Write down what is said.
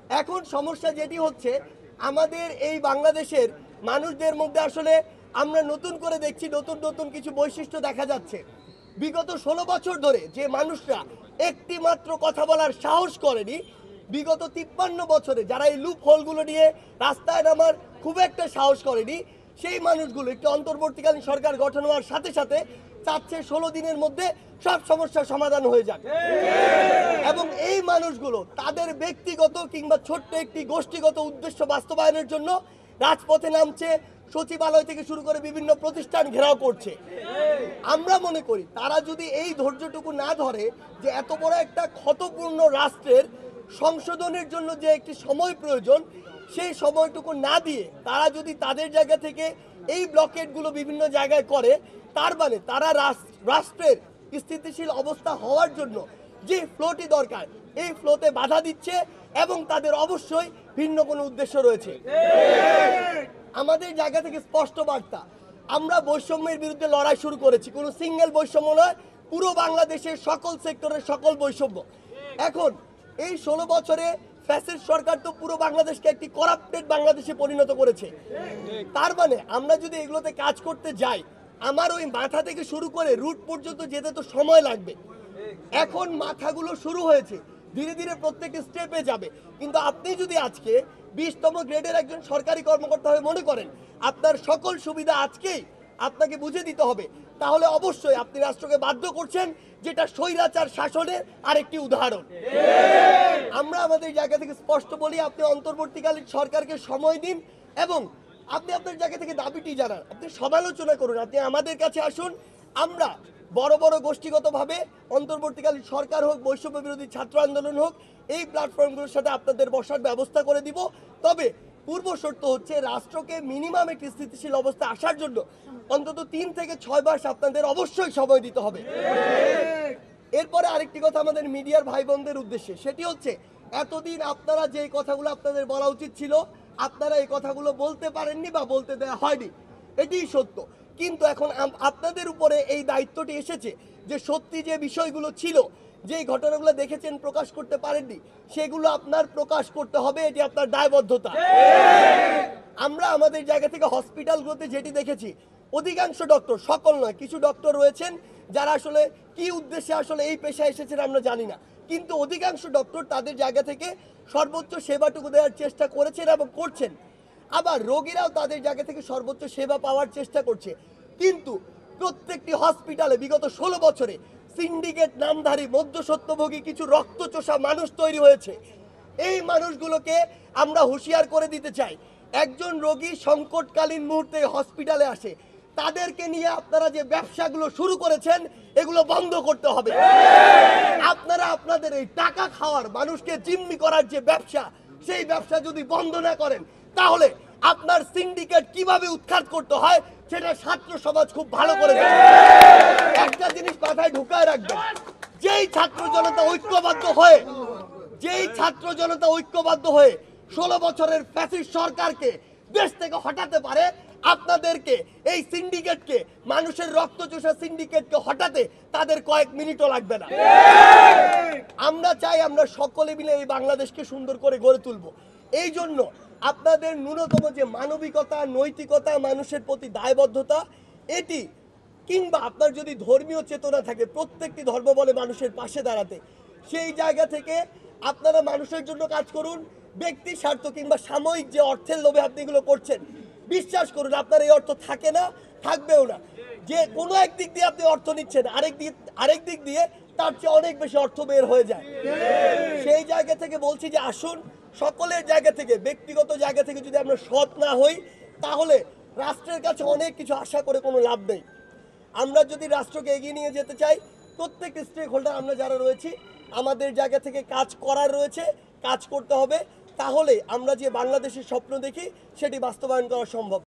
এখন সমস্যা যেটি হচ্ছে আমাদের এই বাংলাদেশের মানুষদের মধ্যে আসলে আমরা নতুন করে দেখছি নতুন নতুন কিছু বৈশিষ্ট্য দেখা যাচ্ছে। বিগত 16 বছর ধরে যে মানুষরা একটি মাত্র কথা বলার সাহস করেনি, বিগত 53 বছরে যারা এই লুপ হোলগুলো নিয়ে রাস্তায় নামার খুব একটা সাহস করেনি, সেই মানুষগুলো একটি অন্তর্বর্তীকালীন সরকার গঠন হওয়ার সাথে সাথে চাচ্ছে 16 দিনের মধ্যে সব সমস্যার সমাধান হয়ে যাক। এবং এই মানুষগুলো তাদের ব্যক্তিগত কিংবা ছোট্ট একটি গোষ্ঠীগত উদ্দেশ্য বাস্তবায়নের জন্য রাজপথে নামছে, সচিবালয় থেকে শুরু করে বিভিন্ন প্রতিষ্ঠান ঘেরাও করছে। আমরা মনে করি তারা যদি এই ধৈর্যটুকু না ধরে যে এত বড় একটা ক্ষতপূর্ণ রাষ্ট্রের সংশোধনের জন্য যে একটি সময় প্রয়োজন, সেই সময়টুকু না দিয়ে তারা যদি তাদের জায়গা থেকে এই ব্লকেটগুলো বিভিন্ন জায়গায় করে, তার মানে তারা রাষ্ট্রের স্থিতিশীল অবস্থা হওয়ার জন্য যে ফ্লোটি দরকার এই ফ্লোতে বাধা দিচ্ছে এবং তাদের অবশ্যই ভিন্ন কোনো উদ্দেশ্য রয়েছে। আমাদের জায়গা থেকে স্পষ্ট বার্তা, আমরা বৈষম্যের বিরুদ্ধে লড়াই শুরু করেছি। কোনো সিঙ্গেল বৈষম্য নয়, পুরো বাংলাদেশের সকল সেক্টরের সকল বৈষম্য। এখন এই 16 বছরে ফ্যাসিস্ট সরকার তো পুরো বাংলাদেশকে একটি করাপ্টেড বাংলাদেশে পরিণত করেছে। তার মানে আমরা যদি এগুলোতে কাজ করতে যাই, আমার ওই মাথা থেকে শুরু করে রুট পর্যন্ত যেতে তো সময় লাগবে। এখন মাথাগুলো শুরু হয়েছে, ধীরে ধীরে প্রত্যেকটি স্টেপে যাবে। কিন্তু আপনি যদি আজকে 20তম গ্রেডের একজন সরকারি কর্মকর্তা হয়ে মনে করেন আপনার সকল সুবিধা আজকেই আপনাকে বুঝে দিতে হবে, তাহলে অবশ্যই আপনি রাষ্ট্রকে বাধ্য করছেন, যেটা স্বৈরাচার শাসনের আরেকটি উদাহরণ। আমরা আমাদের জায়গা থেকে স্পষ্ট বলি, আপনি অন্তর্বর্তীকালীন সরকারকে সময় দিন এবং আপনি আপনার জায়গা থেকে দাবিটি জানান, আপনি সমালোচনা করুন, আপনি আমাদের কাছে আসুন। আমরা বড় বড় গোষ্ঠীগতভাবে অন্তর্বর্তীকালীন সরকার হোক, বৈষম্য বিরোধী ছাত্র আন্দোলন হোক, এই প্ল্যাটফর্মগুলোর সাথে আপনাদের বসার ব্যবস্থা করে দিব। তবে পূর্ব শর্ত হচ্ছে রাষ্ট্রকে মিনিমাম একটি স্থিতিশীল অবস্থা আসার জন্য অন্তত 3 থেকে 6 মাস আপনাদের অবশ্যই সময় দিতে হবে। এরপরে আরেকটি কথা আমাদের মিডিয়ার ভাই বোনদের উদ্দেশ্যে, সেটি হচ্ছে এতদিন আপনারা যে কথাগুলো আপনাদের বলা উচিত ছিল আপনারা এই কথাগুলো বলতে পারেননি বা বলতে দেওয়া হয়নি, এটিই সত্য। কিন্তু এখন আপনাদের উপরে এই দায়িত্বটি এসেছে যে সত্যি যে বিষয়গুলো ছিল, যে ঘটনাগুলো দেখেছেন প্রকাশ করতে পারেননি, সেগুলো আপনার প্রকাশ করতে হবে, এটি আপনার দায়বদ্ধতা। আমরা আমাদের জায়গা থেকে হসপিটালগুলোতে যেটি দেখেছি, অধিকাংশ ডক্টর, সকল নয়, কিছু ডক্টর রয়েছেন যারা আসলে কি উদ্দেশ্যে আসলে এই পেশায় এসেছেন আমরা জানি না, কিন্তু অধিকাংশ ডক্টর তাদের জায়গা থেকে সর্বোচ্চ সেবাটুকু দেওয়ার চেষ্টা করেছেন এবং করছেন। আবার রোগীরাও তাদের জায়গা থেকে সর্বোচ্চ সেবা পাওয়ার চেষ্টা করছে। কিন্তু প্রত্যেকটি হসপিটালে বিগত 16 বছরে সিন্ডিকেট নামধারী মধ্যস্বত্বভোগী কিছু রক্তচোষা মানুষ তৈরি হয়েছে। এই মানুষগুলোকে আমরা হুঁশিয়ার করে দিতে চাই, একজন রোগী সংকটকালীন মুহূর্তে হসপিটালে আসে, তাদেরকে নিয়ে আপনারা যে ব্যবসাগুলো শুরু করেছেন এগুলো বন্ধ করতে হবে। আপনারা আপনাদের এই টাকা খাওয়ার, মানুষকে জিম্মি করার যে ব্যবসা, সেই ব্যবসা যদি বন্ধ না করেন, তাহলে আপনার সিন্ডিকেট কিভাবে উৎখাত করতে হয় সেটা ছাত্র সমাজ খুব ভালো করে জানে। একটা জিনিস মাথায় ঢুকায় রাখবেন, যেই ছাত্র জনতা ঐক্যবদ্ধ হয়ে 16 বছরের ফ্যাসিস্ট সরকারকে দেশ থেকে হটাতে পারে, আপনাদেরকে এই সিন্ডিকেটকে, মানুষের রক্তচোষা সিন্ডিকেটকে হটাতে তাদের কয়েক মিনিটও লাগবে না। আমরা চাই আমরা সকলে মিলে এই বাংলাদেশকে সুন্দর করে গড়ে তুলব। এই জন্য আপনাদের ন্যূনতম যে মানবিকতা, নৈতিকতা, মানুষের প্রতি দায়বদ্ধতা, এটি কিংবা আপনার যদি ধর্মীয় চেতনা থাকে প্রত্যেকটি ধর্ম বলে মানুষের পাশে দাঁড়াতে, সেই জায়গা থেকে আপনারা মানুষের জন্য কাজ করুন। ব্যক্তি স্বার্থ কিংবা সাময়িক যে অর্থের লোভে আপনি এগুলো করছেন, বিশ্বাস করুন আপনার এই অর্থ থাকে না, থাকবেও না। যে কোনো একদিক দিয়ে আপনি অর্থ নিচ্ছেন, আরেক দিক দিয়ে তার চেয়ে অনেক বেশি অর্থ বের হয়ে যায়। সেই জায়গা থেকে বলছি যে আসুন, সকলের জায়গা থেকে, ব্যক্তিগত জায়গা থেকে যদি আমরা সৎ না হই, তাহলে রাষ্ট্রের কাছে অনেক কিছু আশা করে কোনো লাভ নেই। আমরা যদি রাষ্ট্রকে এগিয়ে নিয়ে যেতে চাই, প্রত্যেকটি স্টেক হোল্ডার আমরা যারা রয়েছি, আমাদের জায়গা থেকে কাজ করার রয়েছে, কাজ করতে হবে। তাহলে আমরা যে বাংলাদেশের স্বপ্ন দেখি সেটি বাস্তবায়ন করা সম্ভব।